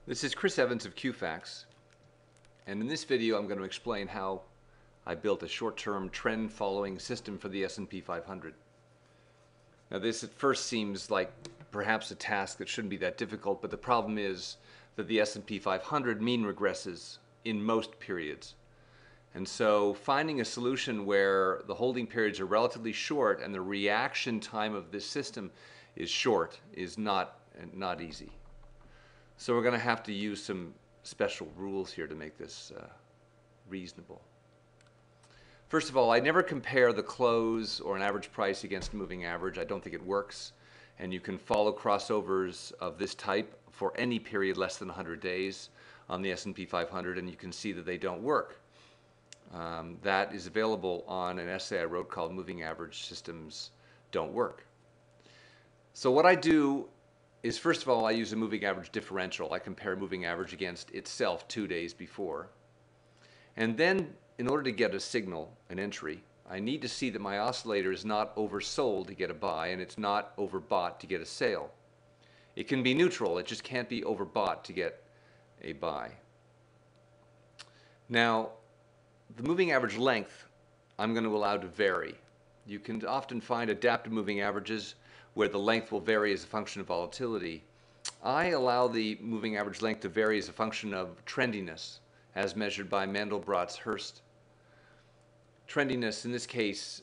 This is Chris Evans of QFacts, and in this video I'm going to explain how I built a short-term trend-following system for the S&P 500. Now this at first seems like perhaps a task that shouldn't be that difficult, but the problem is that the S&P 500 mean regresses in most periods. And so finding a solution where the holding periods are relatively short and the reaction time of this system is short is not easy. So we're going to have to use some special rules here to make this reasonable. First of all, I never compare the close or an average price against a moving average. I don't think it works. And you can follow crossovers of this type for any period less than 100 days on the S&P 500, and you can see that they don't work. That is available on an essay I wrote called Moving Average Systems Don't Work. So what I do is, first of all, I use a moving average differential. I compare moving average against itself 2 days before. And then, in order to get a signal, an entry, I need to see that my oscillator is not oversold to get a buy and it's not overbought to get a sale. It can be neutral, it just can't be overbought to get a buy. Now, the moving average length I'm going to allow to vary. You can often find adaptive moving averages where the length will vary as a function of volatility. I allow the moving average length to vary as a function of trendiness, as measured by Mandelbrot's Hurst. Trendiness in this case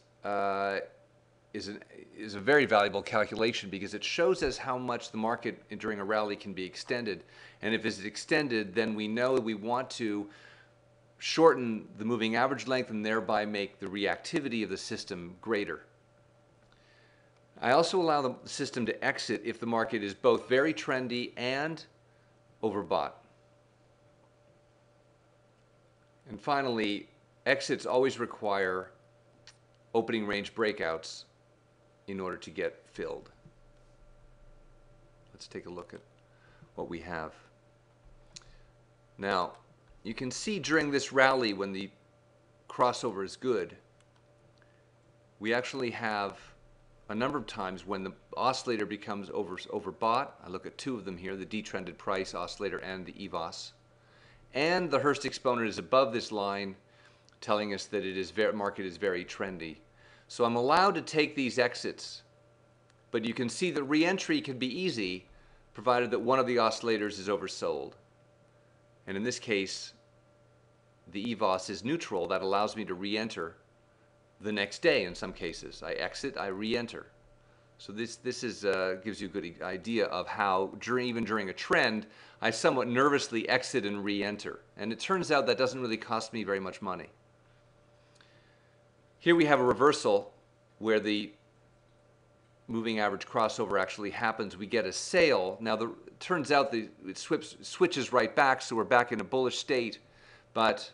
is a very valuable calculation because it shows us how much the market during a rally can be extended. And if it's extended, then we know that we want to shorten the moving average length and thereby make the reactivity of the system greater. I also allow the system to exit if the market is both very trendy and overbought. And finally, exits always require opening range breakouts in order to get filled. Let's take a look at what we have. Now, you can see during this rally when the crossover is good, we actually have a number of times when the oscillator becomes overbought. I look at two of them here, the detrended price oscillator and the EVOS. And the Hurst exponent is above this line, telling us that market is very trendy. So I'm allowed to take these exits, but you can see that re-entry can be easy, provided that one of the oscillators is oversold. And in this case, the EVOS is neutral. That allows me to re-enter the next day in some cases. I exit, I re-enter. So this gives you a good idea of how, even during a trend, I somewhat nervously exit and re-enter. And it turns out that doesn't really cost me very much money. Here we have a reversal where the moving average crossover actually happens. We get a sale. Now, it turns out that it switches right back, so we're back in a bullish state. But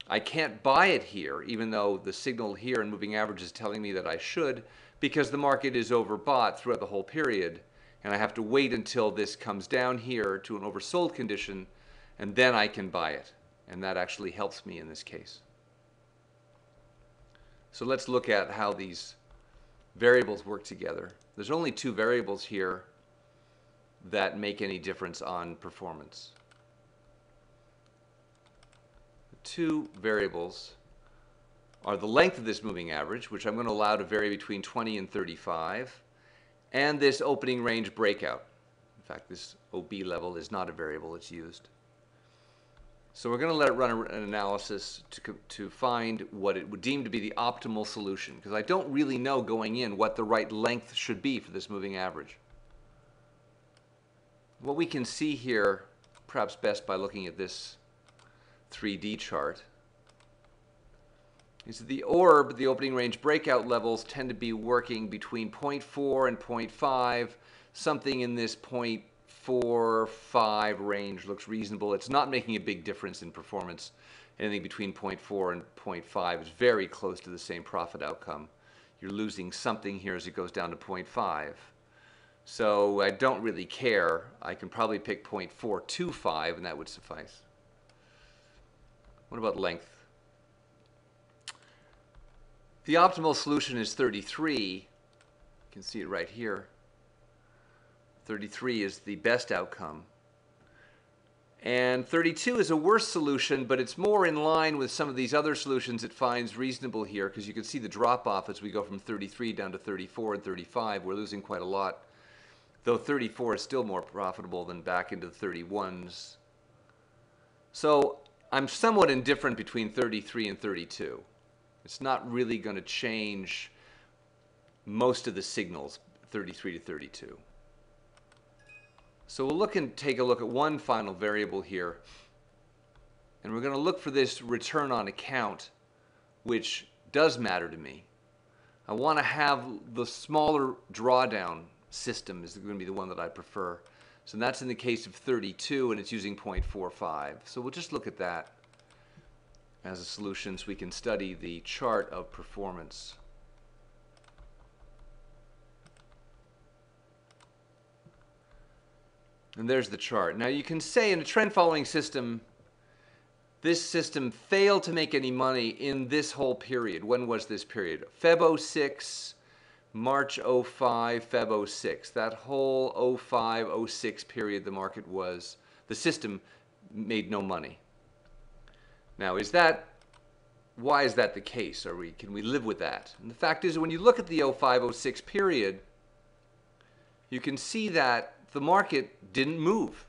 I can't buy it here, even though the signal here in moving average is telling me that I should, because the market is overbought throughout the whole period. And I have to wait until this comes down here to an oversold condition, and then I can buy it. And that actually helps me in this case. So let's look at how these variables work together. There's only two variables here that make any difference on performance. The two variables are the length of this moving average, which I'm going to allow to vary between 20 and 35, and this opening range breakout. In fact, this OB level is not a variable, it's used. So we're going to let it run an analysis to find what it would deem to be the optimal solution, because I don't really know going in what the right length should be for this moving average. What we can see here, perhaps best by looking at this 3D chart, is that the orb, the opening range breakout levels, tend to be working between 0.4 and 0.5, something in this 0.45 range looks reasonable. It's not making a big difference in performance. Anything between 0.4 and 0.5 is very close to the same profit outcome. You're losing something here as it goes down to 0.5. So I don't really care. I can probably pick 0.425 and that would suffice. What about length? The optimal solution is 33. You can see it right here. 33 is the best outcome. And 32 is a worse solution, but it's more in line with some of these other solutions it finds reasonable here, because you can see the drop-off as we go from 33 down to 34 and 35. We're losing quite a lot, though 34 is still more profitable than back into the 31s. So I'm somewhat indifferent between 33 and 32. It's not really going to change most of the signals, 33 to 32. So we'll take a look at one final variable here, and we're going to look for this return on account, which does matter to me. I want to have the smaller drawdown system is going to be the one that I prefer. So that's in the case of 32, and it's using 0.45. So we'll just look at that as a solution so we can study the chart of performance. And there's the chart. Now you can say in a trend following system, this system failed to make any money in this whole period. When was this period? Feb 06, March 05, Feb 06. That whole 05, 06 period the system made no money. Now why is that the case? Can we live with that? And the fact is, when you look at the 05, 06 period, you can see that the market didn't move.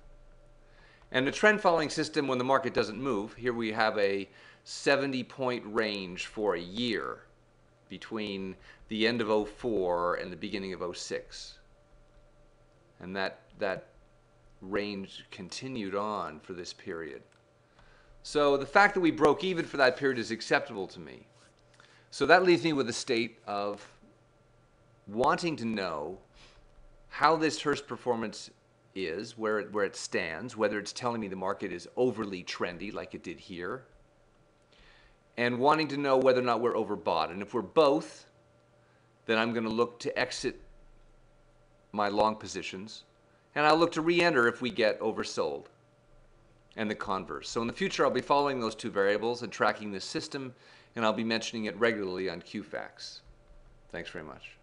And the trend following system, when the market doesn't move, here we have a 70-point range for a year between the end of 04 and the beginning of 06. And that range continued on for this period. So the fact that we broke even for that period is acceptable to me. So that leaves me with a state of wanting to know how this Hurst performance is, where it stands, whether it's telling me the market is overly trendy like it did here, and wanting to know whether or not we're overbought. And if we're both, then I'm going to look to exit my long positions, and I'll look to re-enter if we get oversold, and the converse. So in the future, I'll be following those two variables and tracking this system, and I'll be mentioning it regularly on QFAQs. Thanks very much.